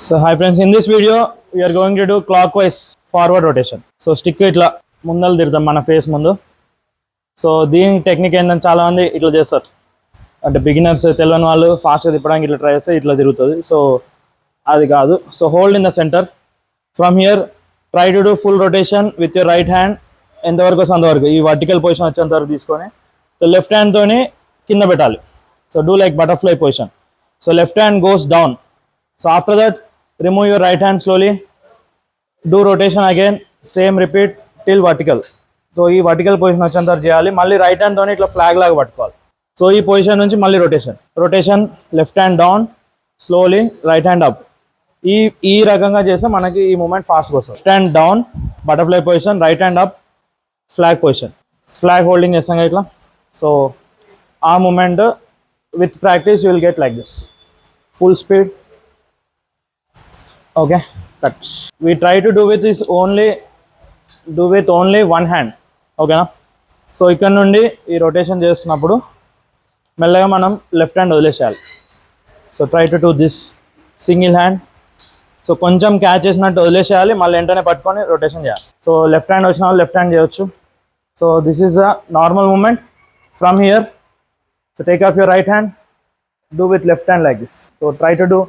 So hi friends, in this video we are going to do clockwise forward rotation. So stick ఇట్లా ముందలు తిరుగుతాం మన face ముందు. So దీని technique ఏంటంటే చాలా మంది ఇట్లా చేస్తారు, అంటే బిగినర్స్ తెలియని వాళ్ళు ఫాస్ట్గా తిప్పడానికి ఇట్లా ట్రై చేస్తే ఇట్లా తిరుగుతుంది. సో అది కాదు. So hold in the centre, from here try to do full rotation with you're right hand. ఎంతవరకు వస్తే అంతవరకు ఈ వర్టికల్ పొజిషన్ వచ్చేంత వరకు తీసుకొని సో లెఫ్ట్ హ్యాండ్తోని కింద పెట్టాలి. So do like butterfly position. So left hand goes down. So after that, remove your right hand slowly. Do rotation again. Same repeat till vertical. So ఈ వర్టికల్ పొజిషన్ వచ్చేంత చేయాలి. మళ్ళీ right hand తోని ఇట్లా flag లాగా పట్టుకోవాలి. So ఈ position నుంచి మళ్ళీ rotation left hand down, slowly right hand up. ఈ రకంగా చేస్తే మనకి ఈ మూమెంట్ ఫాస్ట్గా వస్తుంది. Left hand down butterfly position, right hand up flag position. Flag holding చేస్తాం ఇట్లా. సో ఆ moment with practice you will get like this. Full speed. Okay, cuts. We try to do with only one hand. Okay na? So ఇక్కడ నుండి ఈ rotation చేస్తున్నప్పుడు మెల్లగా మనం left hand వదిలేసేయాలి. So try to do this single hand. So కొంచెం catch చేసినట్టు వదిలేసేయాలి, మళ్ళీ వెంటనే పట్టుకొని రొటేషన్ చేయాలి. సో లెఫ్ట్ హ్యాండ్ వచ్చిన వాళ్ళు లెఫ్ట్ హ్యాండ్ చేయొచ్చు. So this is the normal moment from here. So take off your right hand, do with left hand like this. So try to do